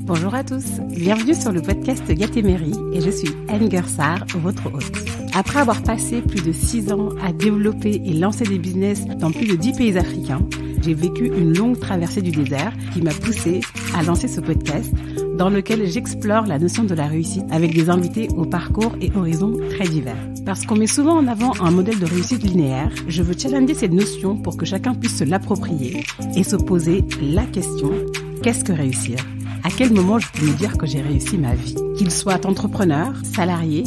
Bonjour à tous, bienvenue sur le podcast Gatémerie et je suis Anne Gersar, votre hôte. Après avoir passé plus de 6 ans à développer et lancer des business dans plus de 10 pays africains, j'ai vécu une longue traversée du désert qui m'a poussée à lancer ce podcast dans lequel j'explore la notion de la réussite avec des invités au parcours et horizons très divers. Parce qu'on met souvent en avant un modèle de réussite linéaire, je veux challenger cette notion pour que chacun puisse se l'approprier et se poser la question « Qu'est-ce que réussir ?» À quel moment je peux me dire que j'ai réussi ma vie? Qu'ils soient entrepreneurs, salariés,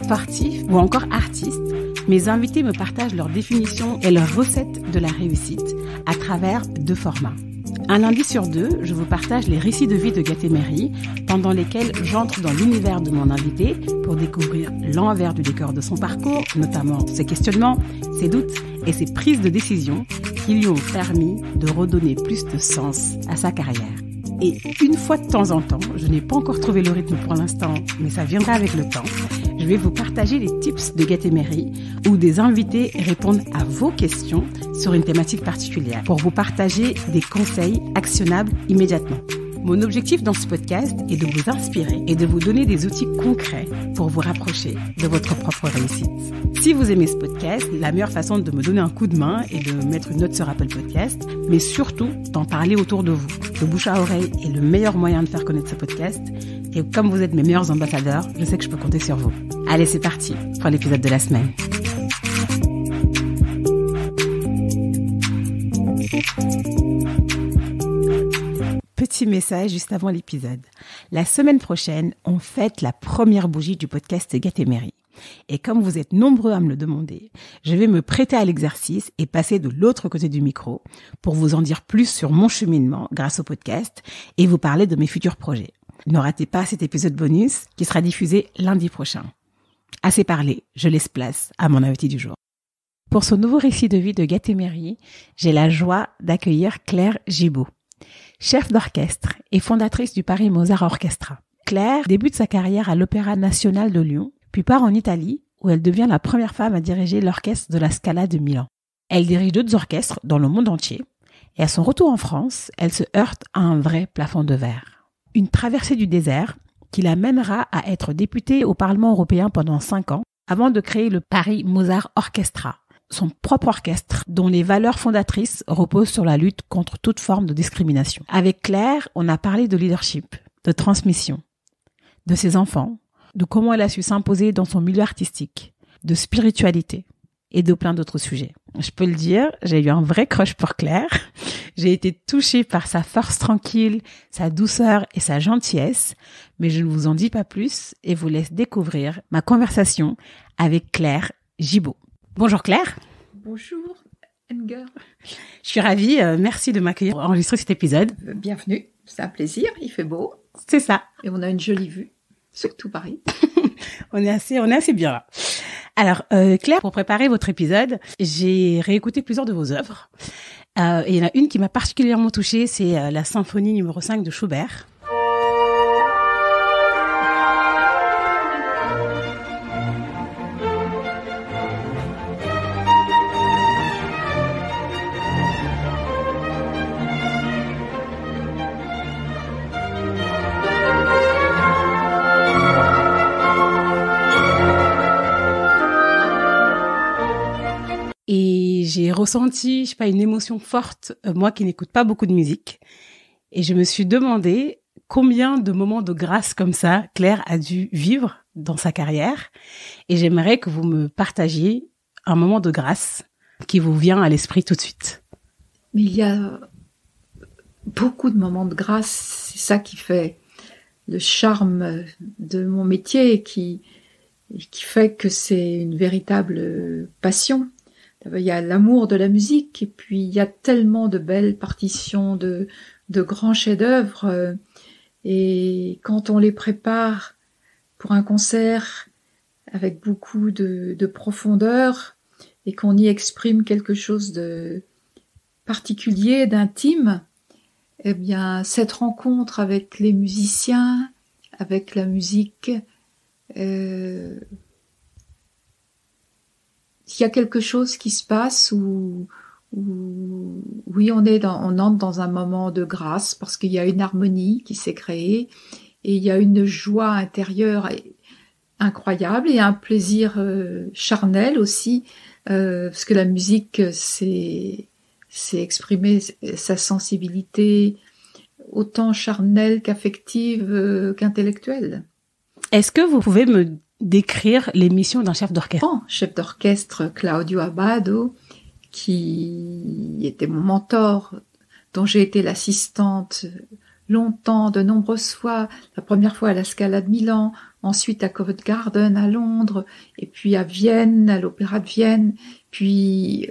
sportifs ou encore artistes, mes invités me partagent leur définition et leur recette de la réussite à travers 2 formats. Un lundi sur 2, je vous partage les récits de vie de Gatémerie, pendant lesquels j'entre dans l'univers de mon invité pour découvrir l'envers du décor de son parcours, notamment ses questionnements, ses doutes et ses prises de décision qui lui ont permis de redonner plus de sens à sa carrière. Et une fois de temps en temps, je n'ai pas encore trouvé le rythme pour l'instant, mais ça viendra avec le temps, je vais vous partager les tips de Gatémerie où des invités répondent à vos questions sur une thématique particulière pour vous partager des conseils actionnables immédiatement. Mon objectif dans ce podcast est de vous inspirer et de vous donner des outils concrets pour vous rapprocher de votre propre réussite. Si vous aimez ce podcast, la meilleure façon de me donner un coup de main est de mettre une note sur Apple Podcast, mais surtout d'en parler autour de vous. Le bouche à oreille est le meilleur moyen de faire connaître ce podcast. Et comme vous êtes mes meilleurs ambassadeurs, je sais que je peux compter sur vous. Allez, c'est parti pour l'épisode de la semaine. Petit message juste avant l'épisode. La semaine prochaine, on fête la première bougie du podcast Gatémerie. Et comme vous êtes nombreux à me le demander, je vais me prêter à l'exercice et passer de l'autre côté du micro pour vous en dire plus sur mon cheminement grâce au podcast et vous parler de mes futurs projets. Ne ratez pas cet épisode bonus qui sera diffusé lundi prochain. Assez parlé, je laisse place à mon invité du jour. Pour ce nouveau récit de vie de Gatémerie, j'ai la joie d'accueillir Claire Gibault. Chef d'orchestre et fondatrice du Paris Mozart Orchestra. Claire débute sa carrière à l'Opéra National de Lyon, puis part en Italie, où elle devient la première femme à diriger l'orchestre de la Scala de Milan. Elle dirige d'autres orchestres dans le monde entier, et à son retour en France, elle se heurte à un vrai plafond de verre. Une traversée du désert qui la mènera à être députée au Parlement européen pendant 5 ans, avant de créer le Paris Mozart Orchestra, son propre orchestre dont les valeurs fondatrices reposent sur la lutte contre toute forme de discrimination. Avec Claire, on a parlé de leadership, de transmission, de ses enfants, de comment elle a su s'imposer dans son milieu artistique, de spiritualité et de plein d'autres sujets. Je peux le dire, j'ai eu un vrai crush pour Claire. J'ai été touchée par sa force tranquille, sa douceur et sa gentillesse, mais je ne vous en dis pas plus et vous laisse découvrir ma conversation avec Claire Gibault. Bonjour Claire. Bonjour Enger. Je suis ravie, merci de m'accueillir pour enregistrer cet épisode. Bienvenue, c'est un plaisir, il fait beau. C'est ça. Et on a une jolie vue, surtout Paris. on est assez bien là. Alors Claire, pour préparer votre épisode, j'ai réécouté plusieurs de vos œuvres. Et il y en a une qui m'a particulièrement touchée, c'est la symphonie numéro 5 de Schubert. Et j'ai ressenti, je sais pas, une émotion forte, moi qui n'écoute pas beaucoup de musique. Et je me suis demandé combien de moments de grâce comme ça Claire a dû vivre dans sa carrière. Et j'aimerais que vous me partagiez un moment de grâce qui vous vient à l'esprit tout de suite. Mais il y a beaucoup de moments de grâce, c'est ça qui fait le charme de mon métier et qui fait que c'est une véritable passion. Il y a l'amour de la musique et puis il y a tellement de belles partitions, de grands chefs-d'œuvre et quand on les prépare pour un concert avec beaucoup de profondeur et qu'on y exprime quelque chose de particulier, d'intime, eh bien cette rencontre avec les musiciens, avec la musique, il y a quelque chose qui se passe où oui, on entre dans un moment de grâce parce qu'il y a une harmonie qui s'est créée et il y a une joie intérieure incroyable et un plaisir charnel aussi, parce que la musique, c'est exprimer sa sensibilité autant charnelle qu'affective qu'intellectuelle. Est-ce que vous pouvez me décrire les missions d'un chef d'orchestre? Chef d'orchestre Claudio Abbado, qui était mon mentor, dont j'ai été l'assistante longtemps, de nombreuses fois, la première fois à la Scala de Milan, ensuite à Covent Garden à Londres, et puis à Vienne, à l'Opéra de Vienne, puis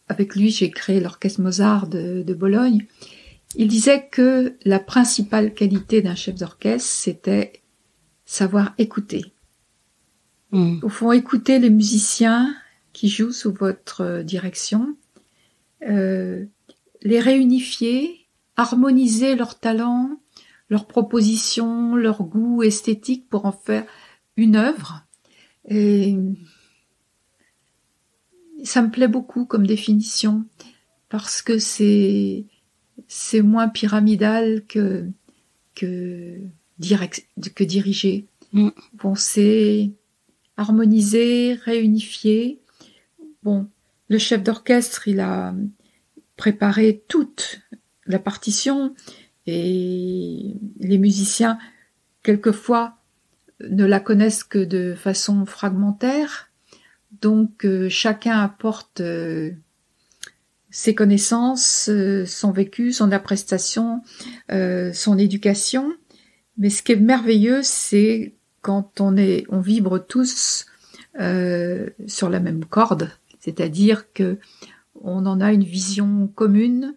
avec lui j'ai créé l'orchestre Mozart de Bologne. Il disait que la principale qualité d'un chef d'orchestre, c'était savoir écouter. Au fond, écouter les musiciens qui jouent sous votre direction, les réunifier, harmoniser leurs talents, leurs propositions, leur goût esthétique pour en faire une œuvre. Et ça me plaît beaucoup comme définition parce que c'est moins pyramidal que diriger. Bon, c'est harmoniser, réunifier. Bon, le chef d'orchestre, il a préparé toute la partition et les musiciens, quelquefois, ne la connaissent que de façon fragmentaire. Donc, chacun apporte ses connaissances, son vécu, son appréciation, son éducation. Mais ce qui est merveilleux, c'est quand on vibre tous sur la même corde, c'est-à-dire que on en a une vision commune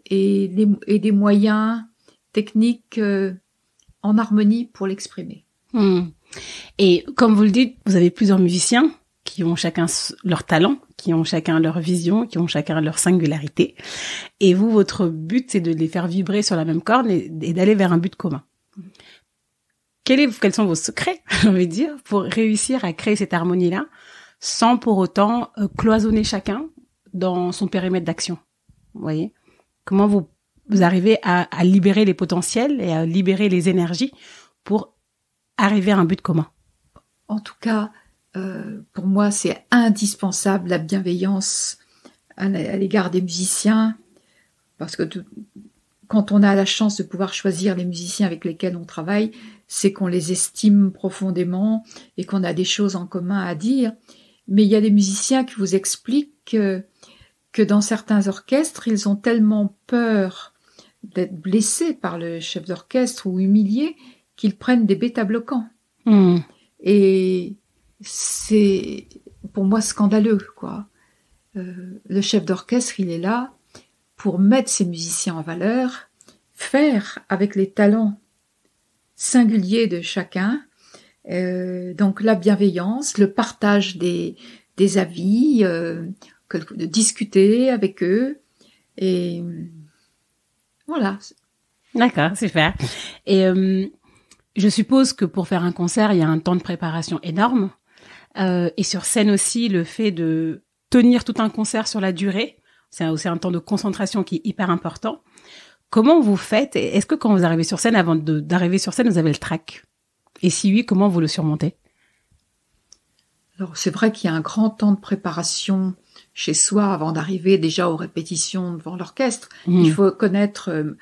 et des moyens techniques en harmonie pour l'exprimer. Et comme vous le dites, vous avez plusieurs musiciens qui ont chacun leur talent, qui ont chacun leur vision, qui ont chacun leur singularité. Et vous, votre but, c'est de les faire vibrer sur la même corde et d'aller vers un but commun. Quels sont vos secrets, j'ai envie de dire, pour réussir à créer cette harmonie-là, sans pour autant cloisonner chacun dans son périmètre d'action? Vous voyez? Comment vous arrivez à libérer les potentiels et à libérer les énergies pour arriver à un but commun? En tout cas, pour moi, c'est indispensable la bienveillance à l'égard des musiciens, parce que quand on a la chance de pouvoir choisir les musiciens avec lesquels on travaille, c'est qu'on les estime profondément et qu'on a des choses en commun à dire. Mais il y a des musiciens qui vous expliquent que dans certains orchestres, ils ont tellement peur d'être blessés par le chef d'orchestre ou humiliés qu'ils prennent des bêta-bloquants. Et c'est pour moi scandaleux, quoi. Le chef d'orchestre, il est là pour mettre ses musiciens en valeur, faire avec les talents singuliers de chacun, donc la bienveillance, le partage des avis, de discuter avec eux, et voilà. D'accord, super. Et je suppose que pour faire un concert, il y a un temps de préparation énorme. Et sur scène aussi, le fait de tenir tout un concert sur la durée, c'est aussi un temps de concentration qui est hyper important. Comment vous faites? Est-ce que quand vous arrivez sur scène, avant d'arriver sur scène, vous avez le trac? Et si oui, comment vous le surmontez? Alors, c'est vrai qu'il y a un grand temps de préparation chez soi avant d'arriver déjà aux répétitions devant l'orchestre. Il faut connaître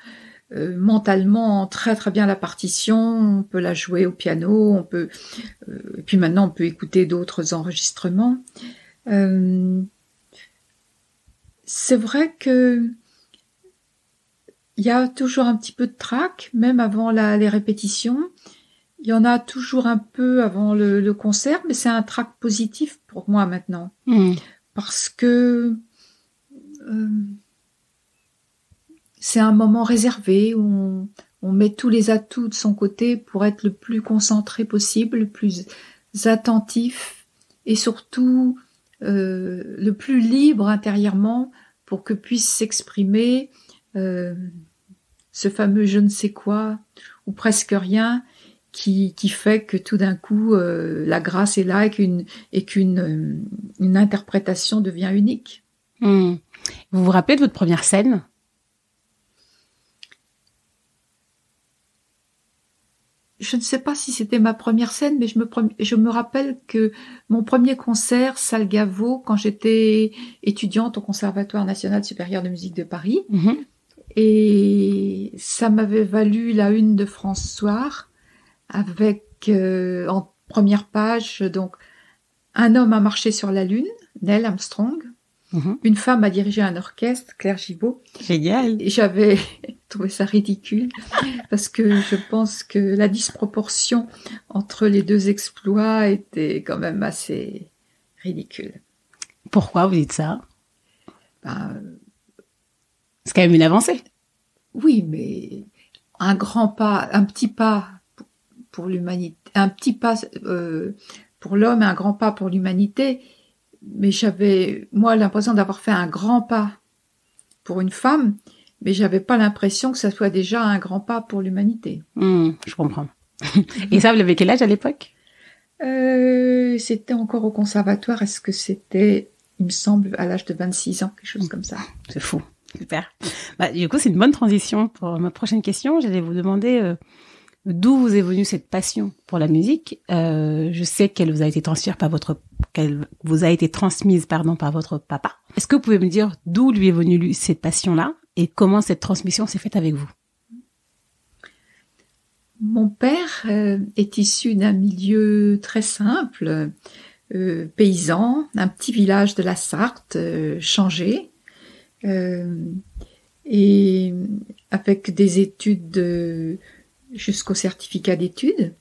mentalement très très bien la partition, on peut la jouer au piano, et puis maintenant on peut écouter d'autres enregistrements. C'est vrai que il y a toujours un petit peu de trac, même avant les répétitions. Il y en a toujours un peu avant le concert, mais c'est un trac positif pour moi maintenant. Parce que c'est un moment réservé où on met tous les atouts de son côté pour être le plus concentré possible, le plus attentif et surtout le plus libre intérieurement pour que puisse s'exprimer ce fameux je ne sais quoi ou presque rien qui fait que tout d'un coup la grâce est là et qu'une interprétation devient unique. Vous vous rappelez de votre première scène? Je ne sais pas si c'était ma première scène, mais je me rappelle que mon premier concert, Salle Gaveau, quand j'étais étudiante au Conservatoire national supérieur de musique de Paris, et ça m'avait valu la une de France Soir, avec en première page, donc, un homme a marché sur la Lune, Neil Armstrong, une femme a dirigé un orchestre, Claire Gibault. Génial. Et j'avais trouvé ça ridicule parce que je pense que la disproportion entre les deux exploits était quand même assez ridicule. Pourquoi vous dites ça? C'est quand même une avancée. Oui, mais un grand pas, un petit pas pour l'humanité, un petit pas pour l'homme et un grand pas pour l'humanité. Mais j'avais, moi, l'impression d'avoir fait un grand pas pour une femme, mais j'avais pas l'impression que ça soit déjà un grand pas pour l'humanité. Je comprends. Et ça, vous l'avez quel âge à l'époque? C'était encore au conservatoire. Est-ce que c'était, il me semble, à l'âge de 26 ans, quelque chose comme ça. C'est fou. Super. Du coup, c'est une bonne transition pour ma prochaine question. J'allais vous demander d'où vous est venue cette passion pour la musique. Je sais qu'elle vous a été transmise par votre papa. Est-ce que vous pouvez me dire d'où lui est venue cette passion-là et comment cette transmission s'est faite avec vous? Mon père est issu d'un milieu très simple, paysan, un petit village de la Sarthe, Changé, et avec des études jusqu'au certificat d'études.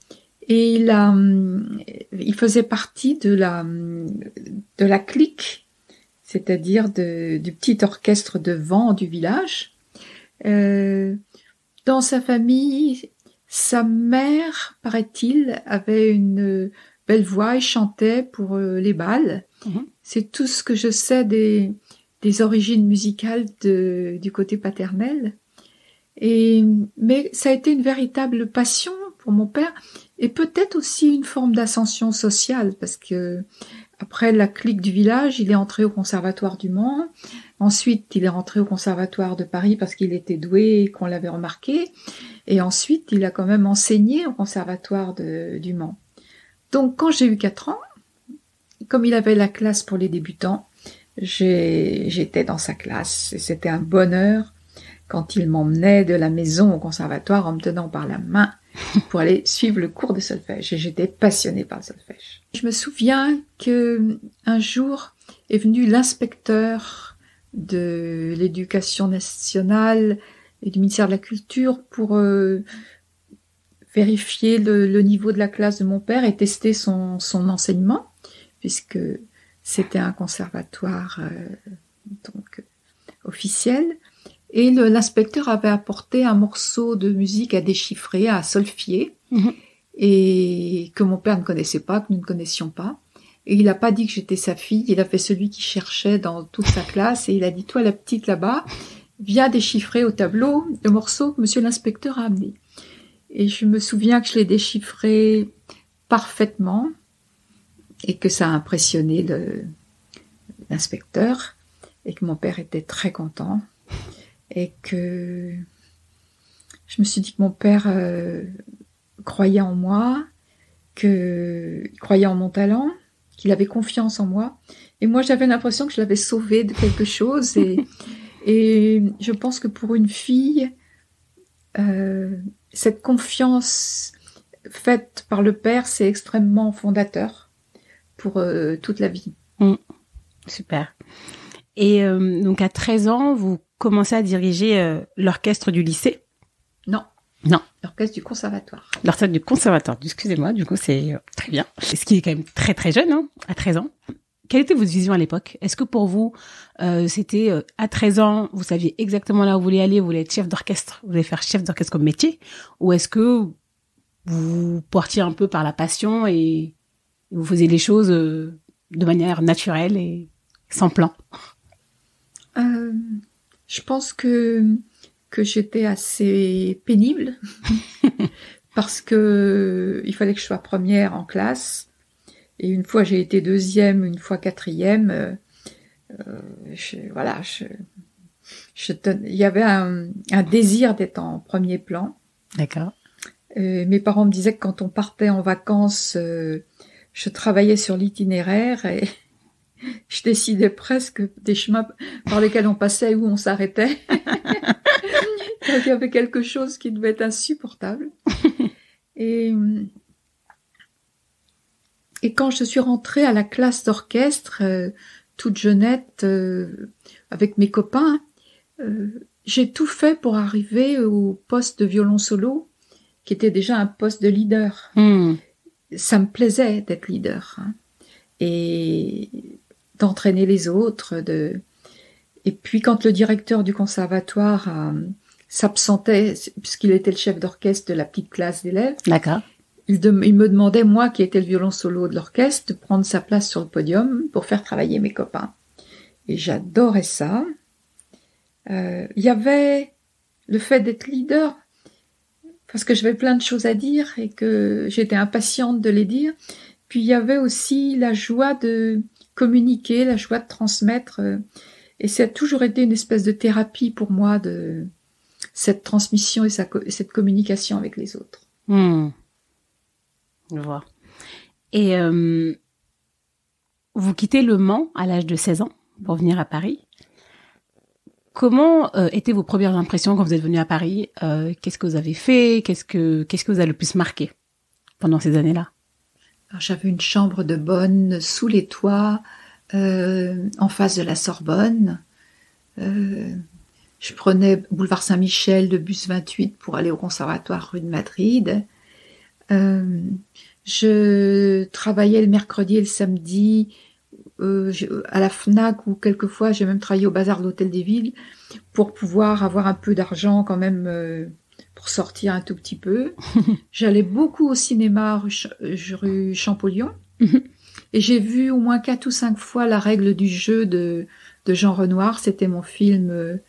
Et il faisait partie de la clique, c'est-à-dire du petit orchestre de vent du village. Dans sa famille, sa mère, paraît-il, avait une belle voix et chantait pour les bals. C'est tout ce que je sais des origines musicales du côté paternel. Mais ça a été une véritable passion pour mon père et peut-être aussi une forme d'ascension sociale parce que après la clique du village, il est entré au conservatoire du Mans. Ensuite, il est rentré au conservatoire de Paris parce qu'il était doué et qu'on l'avait remarqué. Et ensuite, il a quand même enseigné au conservatoire du Mans. Donc, quand j'ai eu 4 ans, comme il avait la classe pour les débutants, j'étais dans sa classe et c'était un bonheur quand il m'emmenait de la maison au conservatoire en me tenant par la main pour aller suivre le cours de solfège. Et j'étais passionnée par le solfège. Je me souviens que un jour est venu l'inspecteur de l'éducation nationale et du ministère de la Culture pour vérifier le niveau de la classe de mon père et tester son enseignement, puisque c'était un conservatoire officiel. Et l'inspecteur avait apporté un morceau de musique à déchiffrer, à solfier, et que mon père ne connaissait pas, que nous ne connaissions pas. Et il n'a pas dit que j'étais sa fille, il a fait celui qui cherchait dans toute sa classe, et il a dit, toi la petite là-bas, viens déchiffrer au tableau le morceau que monsieur l'inspecteur a amené. Et je me souviens que je l'ai déchiffré parfaitement, et que ça a impressionné l'inspecteur, et que mon père était très content. Et que je me suis dit que mon père croyait en moi, qu'il croyait en mon talent, qu'il avait confiance en moi. Et moi, j'avais l'impression que je l'avais sauvé de quelque chose. Et je pense que pour une fille, cette confiance faite par le père, c'est extrêmement fondateur pour toute la vie. Super. Et donc à 13 ans, vous commencez à diriger l'orchestre du lycée? Non. Non. L'orchestre du conservatoire. L'orchestre du conservatoire, excusez-moi, du coup c'est très bien. Ce qui est quand même très très jeune, hein, à 13 ans. Quelle était votre vision à l'époque? Est-ce que pour vous, c'était à 13 ans, vous saviez exactement là où vous vouliez aller, vous voulez être chef d'orchestre, vous voulez faire chef d'orchestre comme métier? Ou est-ce que vous partiez un peu par la passion et vous faisiez les choses de manière naturelle et sans plan? Je pense que j'étais assez pénible parce que il fallait que je sois première en classe et une fois j'ai été deuxième, une fois quatrième. il y avait un désir d'être en premier plan. D'accord. Mes parents me disaient que quand on partait en vacances, je travaillais sur l'itinéraire et je décidais presque des chemins par lesquels on passait et où on s'arrêtait. Donc, il y avait quelque chose qui devait être insupportable. Et quand je suis rentrée à la classe d'orchestre, toute jeunette, avec mes copains, j'ai tout fait pour arriver au poste de violon solo, qui était déjà un poste de leader. Ça me plaisait d'être leader, hein, et d'entraîner les autres. Et puis quand le directeur du conservatoire s'absentait, puisqu'il était le chef d'orchestre de la petite classe d'élèves, d'accord, il me demandait, moi qui étais le violon solo de l'orchestre, de prendre sa place sur le podium pour faire travailler mes copains. Et j'adorais ça. Il y avait le fait d'être leader, parce que j'avais plein de choses à dire et que j'étais impatiente de les dire. Puis il y avait aussi la joie de communiquer, la joie de transmettre. Et ça a toujours été une espèce de thérapie pour moi, de cette transmission et cette communication avec les autres. Je vois. Et vous quittez Le Mans à l'âge de 16 ans pour venir à Paris. Comment étaient vos premières impressions quand vous êtes venu à Paris? Qu'est-ce que vous avez fait? Qu'est-ce que vous a le plus marqué pendant ces années-là? Alors, j'avais une chambre de bonne sous les toits, en face de la Sorbonne. Je prenais boulevard Saint-Michel, le bus 28 pour aller au conservatoire rue de Madrid. Je travaillais le mercredi et le samedi à la Fnac, ou quelquefois j'ai même travaillé au bazar de l'Hôtel des Villes pour pouvoir avoir un peu d'argent quand même, pour sortir un tout petit peu. J'allais beaucoup au cinéma rue Champollion, et j'ai vu au moins 4 ou 5 fois La règle du jeu de Jean Renoir. C'était mon film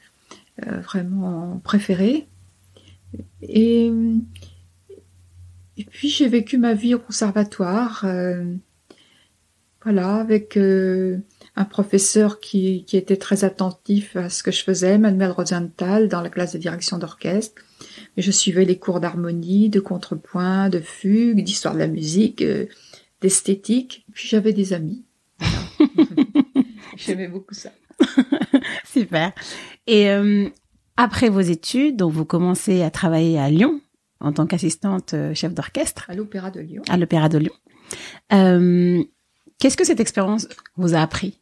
vraiment préféré. Et puis j'ai vécu ma vie au conservatoire, voilà, avec un professeur qui était très attentif à ce que je faisais, Manuel Rosenthal, dans la classe de direction d'orchestre. Et je suivais les cours d'harmonie, de contrepoint, de fugue, d'histoire de la musique, d'esthétique. Puis j'avais des amis. Voilà. J'aimais beaucoup ça. Super. Et après vos études, donc vous commencez à travailler à Lyon en tant qu'assistante chef d'orchestre. À l'Opéra de Lyon. À l'Opéra de Lyon. Qu'est-ce que cette expérience vous a appris?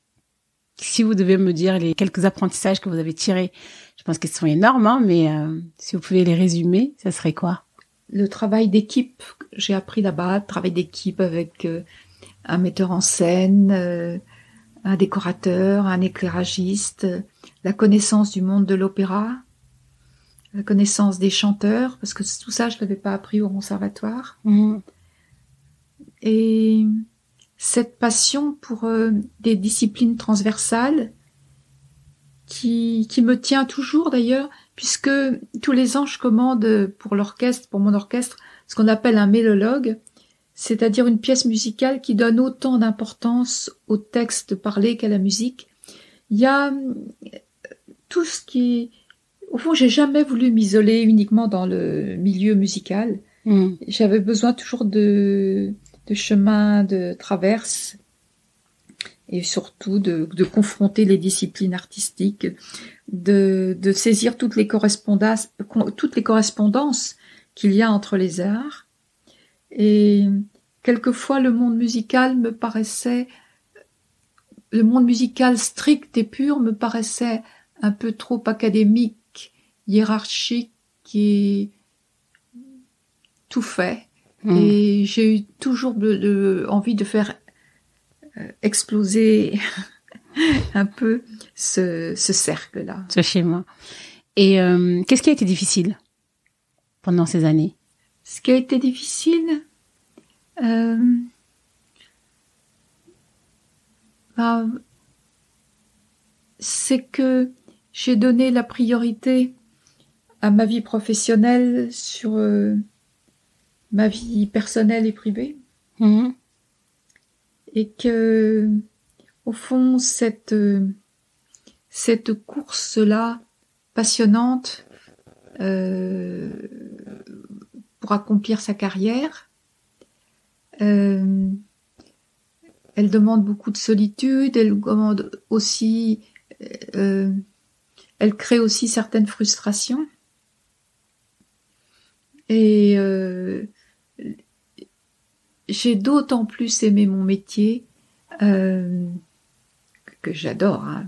Si vous devez me dire les quelques apprentissages que vous avez tirés, je pense qu'ils sont énormes, hein, mais si vous pouvez les résumer, ça serait quoi? Le travail d'équipe, j'ai appris là-bas, le travail d'équipe avec un metteur en scène, un décorateur, un éclairagiste, la connaissance du monde de l'opéra, la connaissance des chanteurs, parce que tout ça, je l'avais pas appris au conservatoire. Et cette passion pour des disciplines transversales qui me tient toujours d'ailleurs, puisque tous les ans je commande pour l'orchestre, pour mon orchestre, ce qu'on appelle un mélologue, c'est-à-dire une pièce musicale qui donne autant d'importance au texte parlé qu'à la musique. Il y a tout ce qui... Au fond, j'ai jamais voulu m'isoler uniquement dans le milieu musical. J'avais besoin toujours de chemins de traverse, et surtout de confronter les disciplines artistiques, de saisir toutes les correspondances qu'il y a entre les arts. Et quelquefois le monde musical strict et pur me paraissait un peu trop académique, hiérarchique et tout fait. Et j'ai eu toujours envie de faire exploser un peu ce cercle-là. Ce schéma. Et qu'est-ce qui a été difficile pendant ces années? Ce qui a été difficile, c'est que j'ai donné la priorité à ma vie professionnelle sur ma vie personnelle et privée. Et que, au fond, cette cette course-là passionnante pour accomplir sa carrière. Elle demande beaucoup de solitude, elle demande aussi, elle crée aussi certaines frustrations. Et j'ai d'autant plus aimé mon métier que j'adore, hein.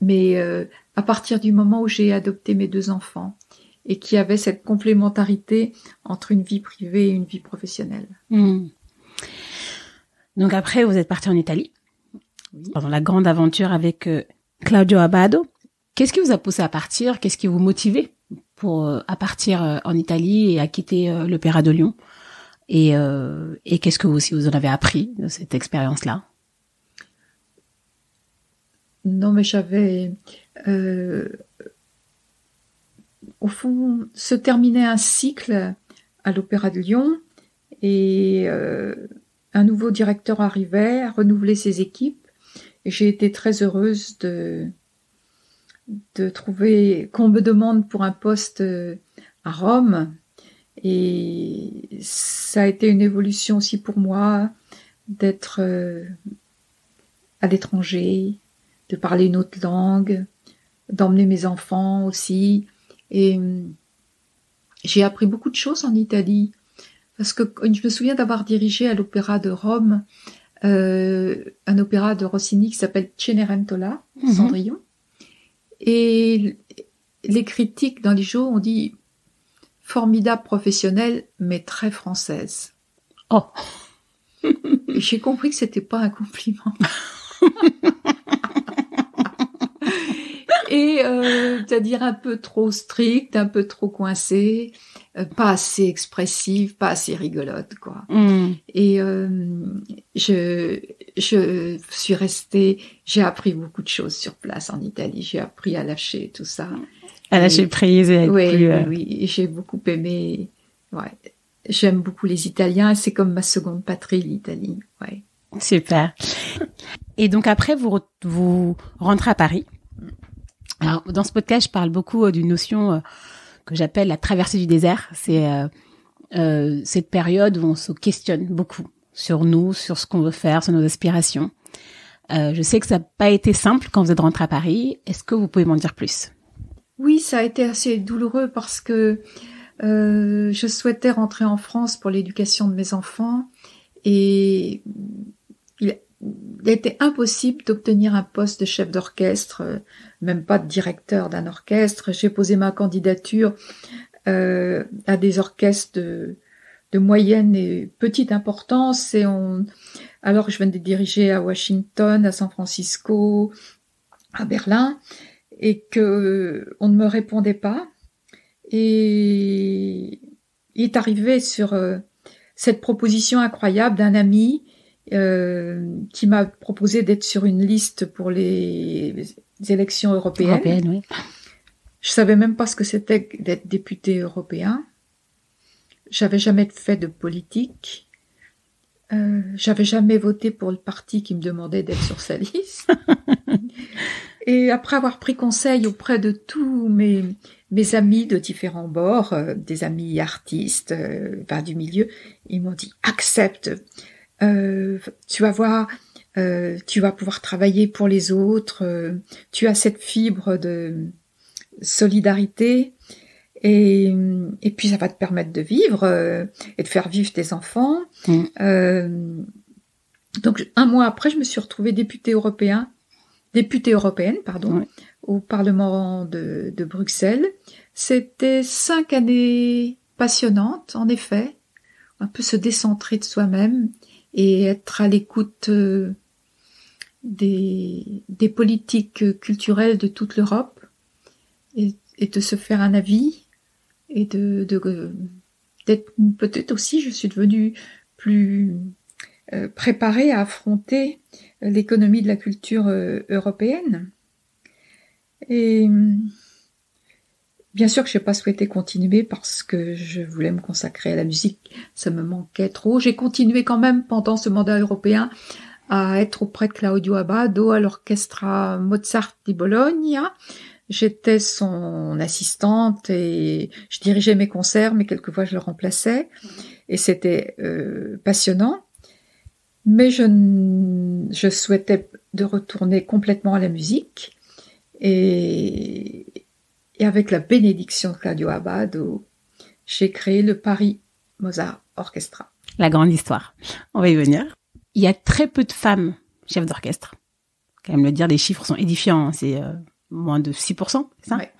Mais à partir du moment où j'ai adopté mes 2 enfants et qu'il y avait cette complémentarité entre une vie privée et une vie professionnelle. Donc après, vous êtes parti en Italie, pendant la grande aventure avec Claudio Abbado. Qu'est-ce qui vous a poussé à partir? Qu'est-ce qui vous motivait à partir en Italie et à quitter l'Opéra de Lyon? Et qu'est-ce que vous en avez appris de cette expérience-là? Non, mais j'avais... au fond, se terminait un cycle à l'Opéra de Lyon et un nouveau directeur arrivait à renouveler ses équipes. Et j'ai été très heureuse de trouver qu'on me demande pour un poste à Rome. Et ça a été une évolution aussi pour moi d'être à l'étranger, de parler une autre langue, d'emmener mes enfants aussi. Et j'ai appris beaucoup de choses en Italie. Parce que je me souviens d'avoir dirigé à l'Opéra de Rome un opéra de Rossini qui s'appelle Cenerentola, Cendrillon. Et les critiques dans les journaux ont dit formidable professionnelle, mais très française. Oh. Et j'ai compris que c'était pas un compliment. Et c'est-à-dire un peu trop stricte, un peu trop coincée, pas assez expressive, pas assez rigolote, quoi. Et je suis restée, j'ai appris beaucoup de choses sur place en Italie. J'ai appris à lâcher tout ça. À lâcher prise et à être plus... Oui, et j'ai beaucoup aimé. Ouais, j'aime beaucoup les Italiens. C'est comme ma seconde patrie, l'Italie. Ouais. Super. Et donc après, vous rentrez à Paris. Alors, dans ce podcast, je parle beaucoup d'une notion que j'appelle la traversée du désert. C'est cette période où on se questionne beaucoup sur nous, sur ce qu'on veut faire, sur nos aspirations. Je sais que ça n'a pas été simple quand vous êtes rentré à Paris. Est-ce que vous pouvez m'en dire plus? Oui, ça a été assez douloureux parce que je souhaitais rentrer en France pour l'éducation de mes enfants et il a été impossible d'obtenir un poste de chef d'orchestre, même pas de directeur d'un orchestre. J'ai posé ma candidature à des orchestres de moyenne et petite importance alors que je venais de diriger à Washington, à San Francisco, à Berlin, et que on ne me répondait pas. Et il est arrivé sur cette proposition incroyable d'un ami qui m'a proposé d'être sur une liste pour les élections européennes. Oui. Je savais même pas ce que c'était d'être député européen. J'avais jamais fait de politique. J'avais jamais voté pour le parti qui me demandait d'être sur sa liste. Et après avoir pris conseil auprès de tous mes amis de différents bords, des amis artistes, du milieu, ils m'ont dit accepte. Tu vas voir, tu vas pouvoir travailler pour les autres, tu as cette fibre de solidarité et puis ça va te permettre de vivre et de faire vivre tes enfants. Donc un mois après, je me suis retrouvée députée européenne, Ouais. au Parlement de Bruxelles. C'était 5 années passionnantes, en effet, un peu se décentrer de soi-même et être à l'écoute des politiques culturelles de toute l'Europe et de se faire un avis et d'être peut-être aussi, je suis devenue plus préparée à affronter l'économie de la culture européenne. Et bien sûr que je n'ai pas souhaité continuer parce que je voulais me consacrer à la musique, ça me manquait trop. J'ai continué quand même pendant ce mandat européen à être auprès de Claudio Abbado à l'Orchestra Mozart di Bologna. J'étais son assistante et je dirigeais mes concerts, mais quelquefois je le remplaçais. Et c'était passionnant. Mais je souhaitais de retourner complètement à la musique. Et avec la bénédiction de Claudio Abbado, j'ai créé le Paris Mozart Orchestra. La grande histoire. On va y venir. Il y a très peu de femmes chefs d'orchestre. Quand même le dire, les chiffres sont édifiants. C'est moins de 6%, c'est ça? Ouais.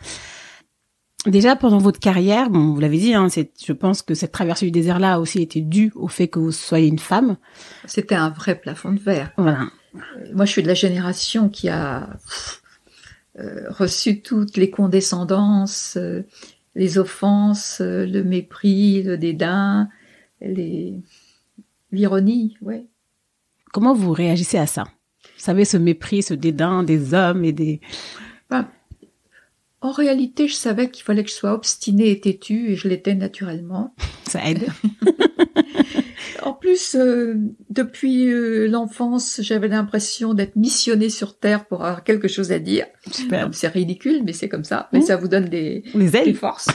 Déjà, pendant votre carrière, bon, vous l'avez dit, hein, je pense que cette traversée du désert-là a aussi été due au fait que vous soyez une femme. C'était un vrai plafond de verre. Voilà. Moi, je suis de la génération qui a reçu toutes les condescendances, les offenses, le mépris, le dédain, l'ironie, ouais. Comment vous réagissez à ça? Vous savez, ce mépris, ce dédain des hommes et des... En réalité, je savais qu'il fallait que je sois obstinée et têtue, et je l'étais naturellement. Ça aide. En plus, depuis l'enfance, j'avais l'impression d'être missionnée sur Terre pour avoir quelque chose à dire. Super. C'est ridicule, mais c'est comme ça. Mais ça vous donne des forces.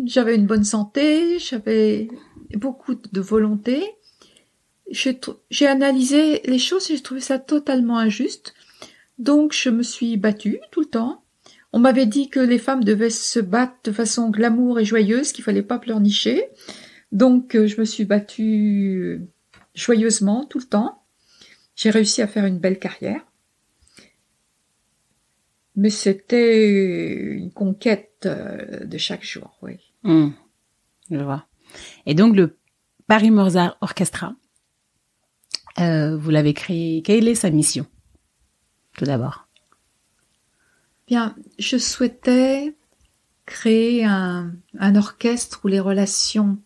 J'avais une bonne santé, j'avais beaucoup de volonté. J'ai analysé les choses et j'ai trouvé ça totalement injuste. Donc, je me suis battue tout le temps. On m'avait dit que les femmes devaient se battre de façon glamour et joyeuse, qu'il fallait pas pleurnicher. Donc, je me suis battue joyeusement tout le temps. J'ai réussi à faire une belle carrière. Mais c'était une conquête de chaque jour, oui. Je vois. Et donc, le Paris Mozart Orchestra, vous l'avez créé. Quelle est sa mission, tout d'abord? Bien, je souhaitais créer un orchestre où les relations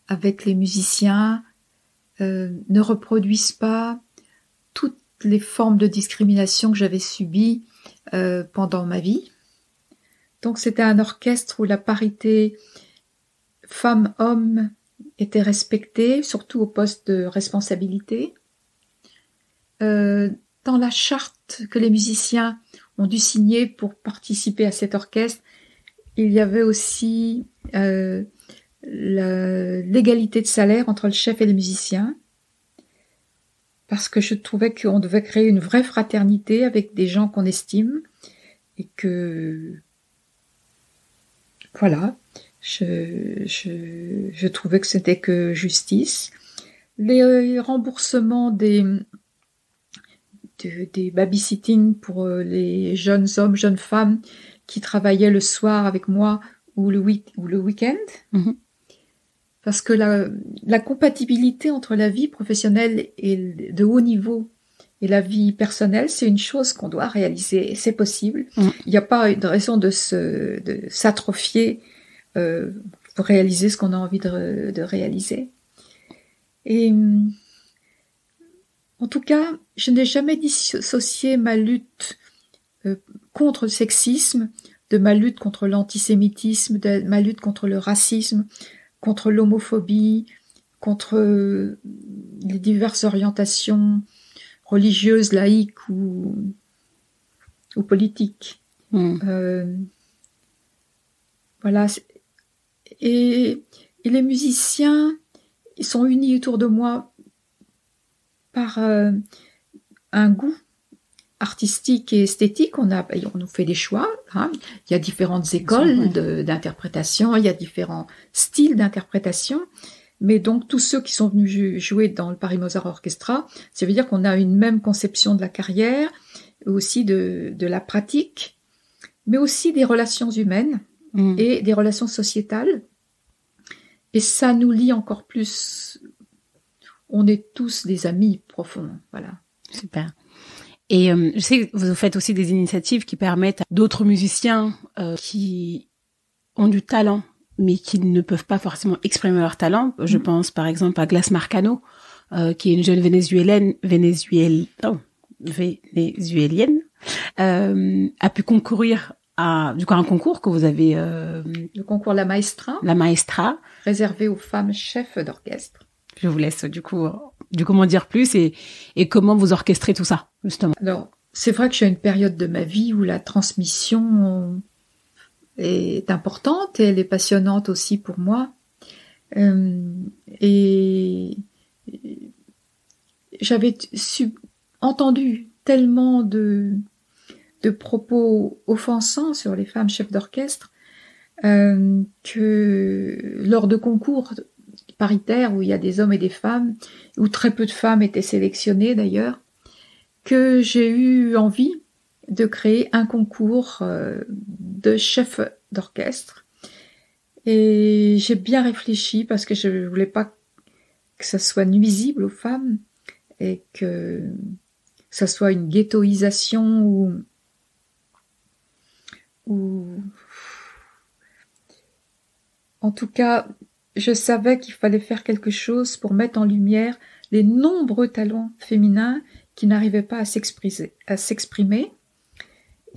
avec les musiciens ne reproduisent pas toutes les formes de discrimination que j'avais subies pendant ma vie. Donc c'était un orchestre où la parité femmes-hommes était respectée, surtout au poste de responsabilité. Dans la charte que les musiciens ont dû signer pour participer à cet orchestre, il y avait aussi l'égalité de salaire entre le chef et les musiciens, parce que je trouvais qu'on devait créer une vraie fraternité avec des gens qu'on estime, et que voilà, je trouvais que c'était que justice. Les remboursements des babysitting pour les jeunes hommes, jeunes femmes qui travaillaient le soir avec moi ou le week-end. Mm-hmm. Parce que la compatibilité entre la vie professionnelle et de haut niveau et la vie personnelle, c'est une chose qu'on doit réaliser, et c'est possible. Mm. Il n'y a pas de raison de s'atrophier pour réaliser ce qu'on a envie de réaliser. Et en tout cas, je n'ai jamais dissocié ma lutte contre le sexisme de ma lutte contre l'antisémitisme, de ma lutte contre le racisme, contre l'homophobie, contre les diverses orientations religieuses, laïques ou politiques. Voilà. Et les musiciens, ils sont unis autour de moi par un goût artistique et esthétique. On nous fait des choix. Hein. Il y a différentes écoles d'interprétation, il y a différents styles d'interprétation. Mais donc, tous ceux qui sont venus jouer dans le Paris Mozart Orchestra, ça veut dire qu'on a une même conception de la carrière, aussi de la pratique, mais aussi des relations humaines et des relations sociétales. Et ça nous lie encore plus. On est tous des amis profonds, voilà. Super. Et je sais que vous faites aussi des initiatives qui permettent à d'autres musiciens qui ont du talent, mais qui ne peuvent pas forcément exprimer leur talent. Je pense par exemple à Glass Marcano, qui est une jeune vénézuélienne, a pu concourir à un concours que vous avez... le concours La Maestra. La Maestra. Réservé aux femmes chefs d'orchestre. Je vous laisse du coup m'en dire plus et comment vous orchestrez tout ça, justement. Alors, c'est vrai que j'ai une période de ma vie où la transmission est importante et elle est passionnante aussi pour moi. Et j'avais entendu tellement de propos offensants sur les femmes chefs d'orchestre que lors de concours paritaires où il y a des hommes et des femmes, où très peu de femmes étaient sélectionnées d'ailleurs, que j'ai eu envie de créer un concours de chefs d'orchestre. Et j'ai bien réfléchi parce que je voulais pas que ça soit nuisible aux femmes et que ça soit une ghettoisation ou en tout cas, je savais qu'il fallait faire quelque chose pour mettre en lumière les nombreux talents féminins qui n'arrivaient pas à s'exprimer.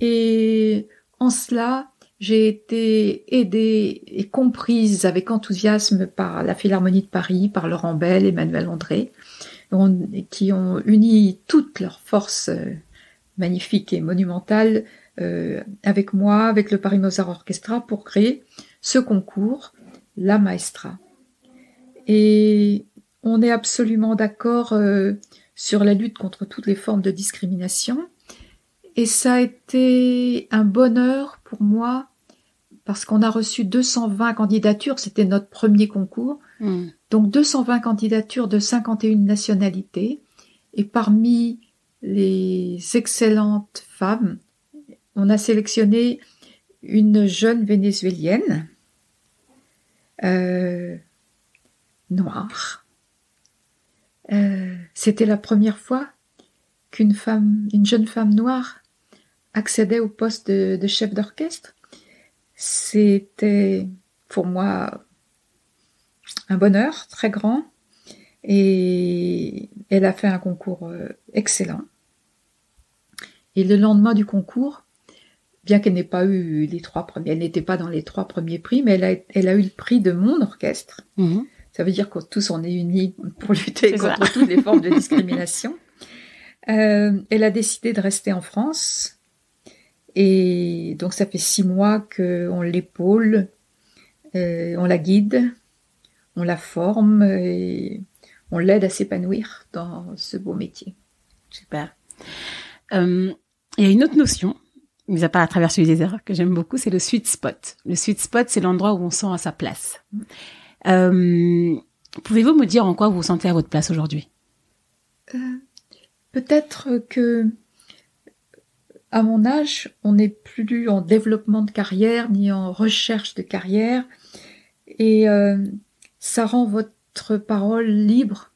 Et en cela, j'ai été aidée et comprise avec enthousiasme par la Philharmonie de Paris, par Laurent Bell, Emmanuel André, qui ont uni toutes leurs forces magnifiques et monumentales avec moi, avec le Paris Mozart Orchestra, pour créer ce concours, la Maestra. Et on est absolument d'accord sur la lutte contre toutes les formes de discrimination. Et ça a été un bonheur pour moi parce qu'on a reçu 220 candidatures, c'était notre premier concours. Donc 220 candidatures de 51 nationalités. Et parmi les excellentes femmes, on a sélectionné une jeune vénézuélienne, noire. C'était la première fois qu'une jeune femme noire accédait au poste de chef d'orchestre. C'était pour moi un bonheur très grand et elle a fait un concours excellent. Et le lendemain du concours, bien qu'elle n'ait pas eu les 3 premiers, elle n'était pas dans les 3 premiers prix, mais elle a eu le prix de mon orchestre. Ça veut dire que tous on est unis pour lutter contre toutes les formes de discrimination. Elle a décidé de rester en France. Et donc ça fait 6 mois qu'on l'épaule, on la guide, on la forme et on l'aide à s'épanouir dans ce beau métier. Super. Il y a une autre notion, mis à part la traversée du désert, que j'aime beaucoup, c'est le sweet spot. Le sweet spot, c'est l'endroit où on sent à sa place. Pouvez-vous me dire en quoi vous vous sentez à votre place aujourd'hui ? Peut-être que à mon âge, on n'est plus en développement de carrière ni en recherche de carrière et ça rend votre parole libre.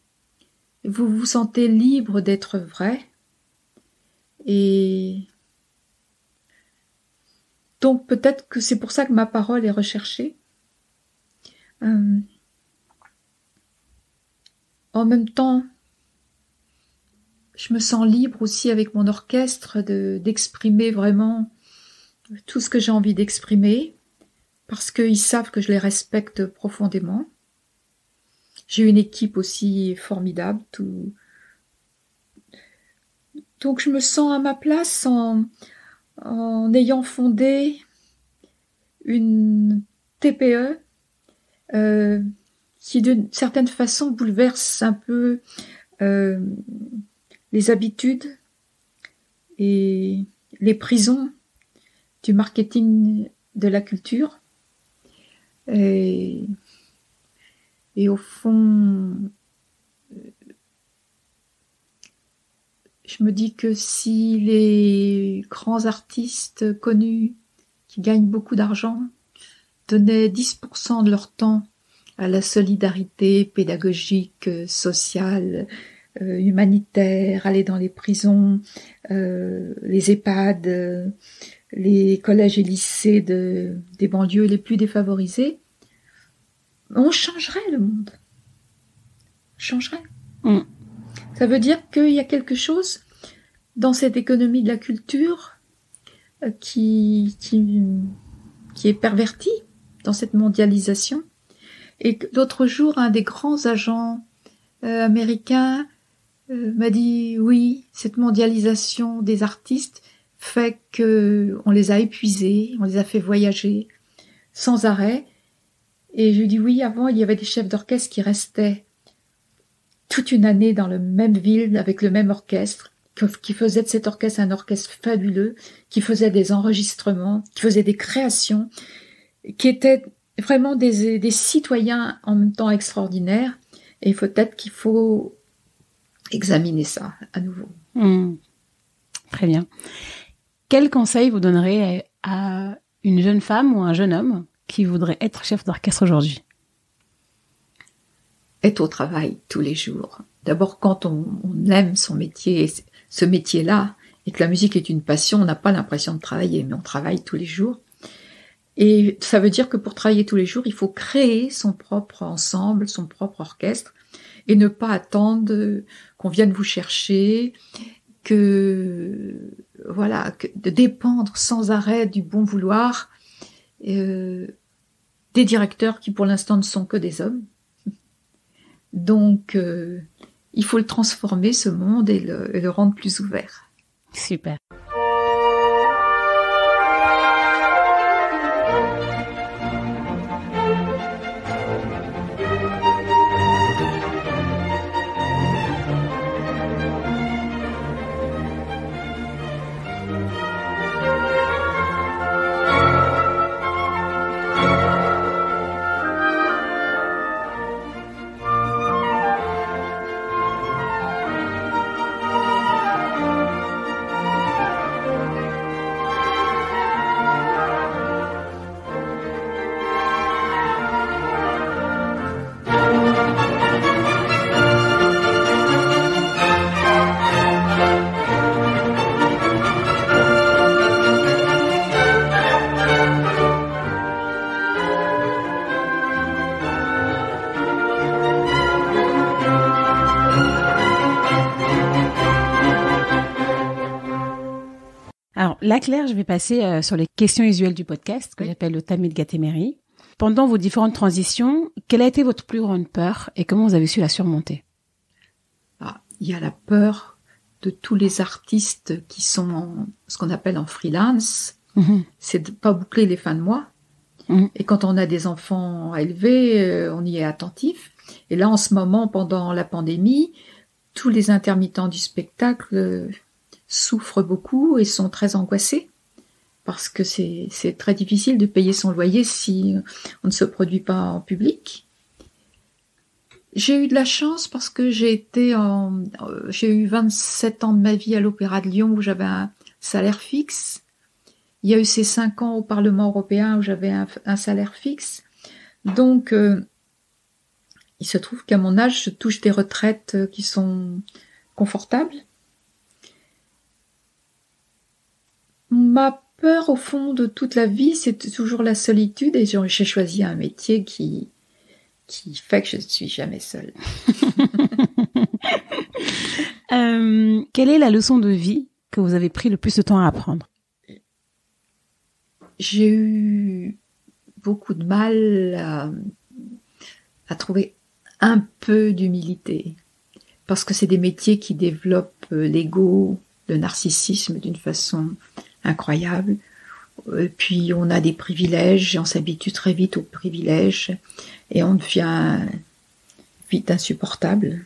Vous vous sentez libre d'être vrai et donc peut-être que c'est pour ça que ma parole est recherchée. En même temps, je me sens libre aussi avec mon orchestre d'exprimer vraiment tout ce que j'ai envie d'exprimer parce qu'ils savent que je les respecte profondément. J'ai une équipe aussi formidable. Donc je me sens à ma place en ayant fondé une TPE qui d'une certaine façon bouleverse un peu les habitudes et les prisons du marketing de la culture. Et au fond, je me dis que si les grands artistes connus qui gagnent beaucoup d'argent donnaient 10% de leur temps à la solidarité pédagogique, sociale, humanitaire, aller dans les prisons, les EHPAD, les collèges et lycées des banlieues les plus défavorisées, on changerait le monde. On changerait. Ça veut dire qu'il y a quelque chose dans cette économie de la culture qui est pervertie dans cette mondialisation. Et l'autre jour, un des grands agents américain m'a dit oui, cette mondialisation des artistes fait que on les a épuisés, on les a fait voyager sans arrêt. Et je lui dis oui, avant il y avait des chefs d'orchestre qui restaient toute une année dans la même ville avec le même orchestre, qui faisait de cet orchestre un orchestre fabuleux, qui faisait des enregistrements, qui faisait des créations, qui étaient vraiment des citoyens en même temps extraordinaires. Et peut-être qu'il faut examiner ça à nouveau. Très bien. Quel conseil vous donnerez à une jeune femme ou un jeune homme qui voudrait être chef d'orchestre aujourd'hui? Être au travail tous les jours. D'abord, quand on aime son métier, ce métier-là, et que la musique est une passion, on n'a pas l'impression de travailler, mais on travaille tous les jours. Et ça veut dire que pour travailler tous les jours, il faut créer son propre ensemble, son propre orchestre, et ne pas attendre qu'on vienne vous chercher, de dépendre sans arrêt du bon vouloir des directeurs qui pour l'instant ne sont que des hommes. Donc, il faut le transformer, ce monde, et le rendre plus ouvert. Super. Alors, là, Claire, je vais passer sur les questions usuelles du podcast, que j'appelle le tamis de Gatémery. Pendant vos différentes transitions, quelle a été votre plus grande peur et comment vous avez su la surmonter? Il y a la peur de tous les artistes qui sont ce qu'on appelle en freelance. C'est de pas boucler les fins de mois. Et quand on a des enfants à élever, on y est attentif. Et là, en ce moment, pendant la pandémie, tous les intermittents du spectacle souffrent beaucoup et sont très angoissés parce que c'est très difficile de payer son loyer si on ne se produit pas en public. J'ai eu de la chance parce que j'ai eu 27 ans de ma vie à l'Opéra de Lyon où j'avais un salaire fixe. Il y a eu ces 5 ans au Parlement européen où j'avais un salaire fixe. Donc, il se trouve qu'à mon âge, je touche des retraites qui sont confortables. Ma peur, au fond, de toute la vie, c'est toujours la solitude et j'ai choisi un métier qui fait que je ne suis jamais seule. Quelle est la leçon de vie que vous avez pris le plus de temps à apprendre? J'ai eu beaucoup de mal à trouver un peu d'humilité parce que c'est des métiers qui développent l'ego, le narcissisme d'une façon incroyable. Et puis on a des privilèges et on s'habitue très vite aux privilèges et on devient vite insupportable.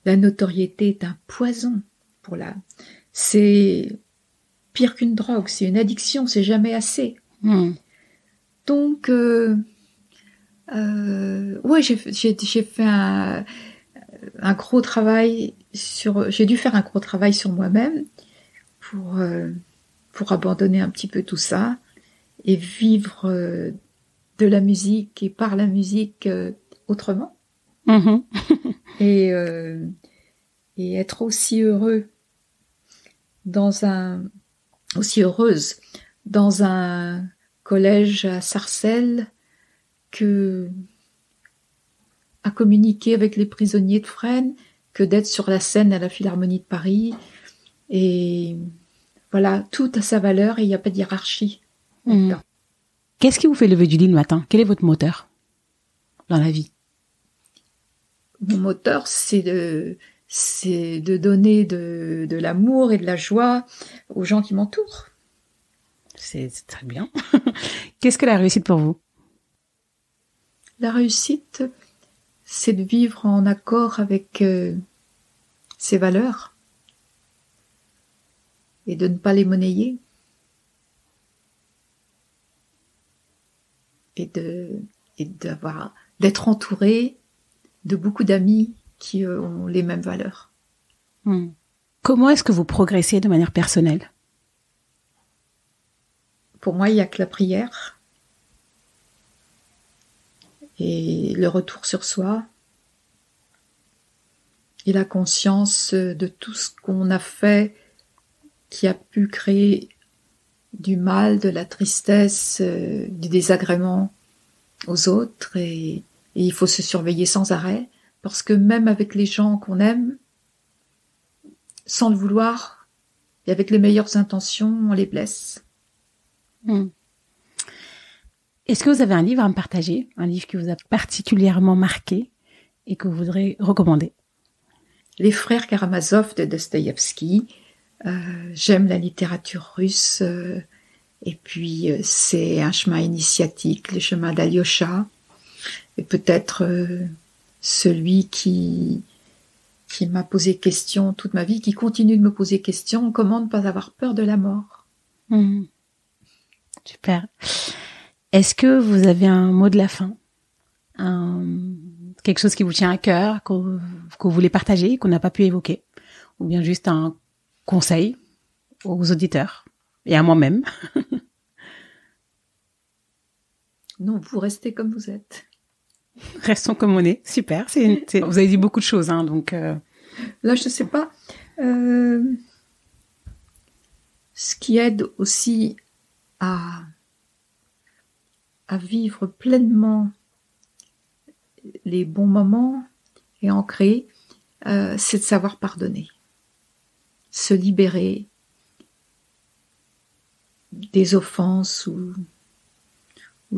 La notoriété est un poison c'est pire qu'une drogue, c'est une addiction, c'est jamais assez. Donc j'ai fait un gros travail j'ai dû faire un gros travail sur moi-même pour abandonner un petit peu tout ça et vivre de la musique et par la musique autrement. Et être aussi heureuse dans un collège à Sarcelles à communiquer avec les prisonniers de Fresnes, que d'être sur la scène à la Philharmonie de Paris. Et voilà, tout a sa valeur et il n'y a pas de hiérarchie. Qu'est-ce qui vous fait lever du lit le matin? Quel est votre moteur dans la vie? mon moteur, c'est de donner de l'amour et de la joie aux gens qui m'entourent. C'est très bien. Qu'est-ce que la réussite pour vous? La réussite, c'est de vivre en accord avec ses valeurs et de ne pas les monnayer. Et d'être entouré de beaucoup d'amis qui ont les mêmes valeurs. Comment est-ce que vous progressez de manière personnelle? Pour moi, il n'y a que la prière et le retour sur soi et la conscience de tout ce qu'on a fait qui a pu créer du mal, de la tristesse, du désagrément aux autres, et il faut se surveiller sans arrêt, parce que même avec les gens qu'on aime, sans le vouloir, et avec les meilleures intentions, on les blesse. Est-ce que vous avez un livre à me partager, un livre qui vous a particulièrement marqué et que vous voudrez recommander? Les frères Karamazov de Dostoïevski. J'aime la littérature russe, et puis c'est un chemin initiatique, le chemin d'Alyosha, et peut-être celui qui m'a posé question toute ma vie, qui continue de me poser question, comment ne pas avoir peur de la mort. Super. Est-ce que vous avez un mot de la fin, quelque chose qui vous tient à cœur, que vous voulez partager, qu'on n'a pas pu évoquer, ou bien juste un conseil aux auditeurs et à moi-même? Non, vous restez comme vous êtes. Restons comme on est. Super. Vous avez dit beaucoup de choses, hein, donc. Là, je sais pas. Ce qui aide aussi à vivre pleinement les bons moments et en créer, c'est de savoir pardonner. Se libérer des offenses ou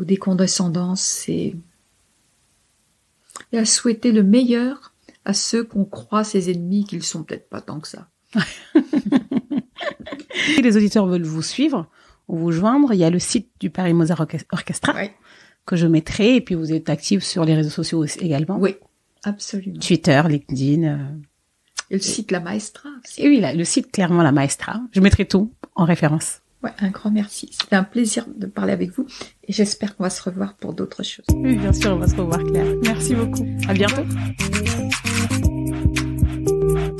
des condescendances, et à souhaiter le meilleur à ceux qu'on croit ses ennemis, qu'ils sont peut-être pas tant que ça. Si les auditeurs veulent vous suivre ou vous joindre, il y a le site du Paris Mozart Orchestra, que je mettrai, et puis vous êtes active sur les réseaux sociaux également. Oui, absolument. Twitter, LinkedIn. Et le site La Maestra aussi. Et oui, le site clairement La Maestra. Je mettrai tout en référence. Ouais, un grand merci. C'était un plaisir de parler avec vous, et j'espère qu'on va se revoir pour d'autres choses. Oui, bien sûr, on va se revoir, Claire. Merci beaucoup. À bientôt.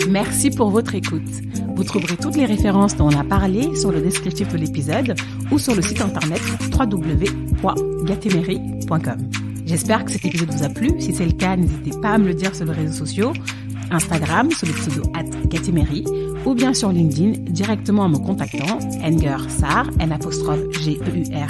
Merci pour votre écoute. Vous trouverez toutes les références dont on a parlé sur le descriptif de l'épisode ou sur le site internet www.gatemery.com. J'espère que cet épisode vous a plu. Si c'est le cas, n'hésitez pas à me le dire sur les réseaux sociaux, Instagram sous le pseudo @gatemery, ou bien sur LinkedIn directement en me contactant, Engersar, N'_Geursa2R.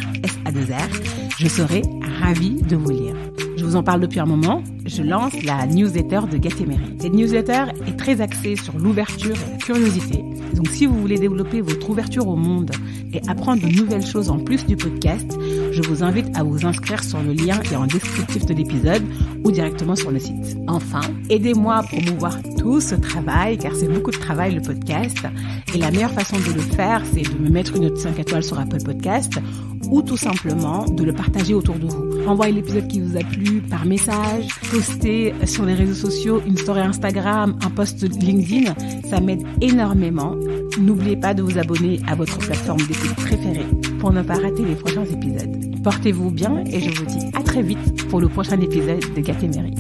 Je serai ravie de vous lire. Je vous en parle depuis un moment. Je lance la newsletter de Gatemery. Cette newsletter est très axée sur l'ouverture et la curiosité. Donc si vous voulez développer votre ouverture au monde et apprendre de nouvelles choses en plus du podcast, je vous invite à vous inscrire sur le lien qui est en descriptif de l'épisode ou directement sur le site. Enfin, aidez-moi à promouvoir tout ce travail, car c'est beaucoup de travail le podcast. Et la meilleure façon de le faire, c'est de me mettre une note 5 étoiles sur Apple Podcast, ou tout simplement de le partager autour de vous. Envoyez l'épisode qui vous a plu par message, postez sur les réseaux sociaux, une story Instagram, un post LinkedIn, ça m'aide énormément. N'oubliez pas de vous abonner à votre plateforme d'écoute préférée pour ne pas rater les prochains épisodes. Portez-vous bien et je vous dis à très vite pour le prochain épisode de Gatemery.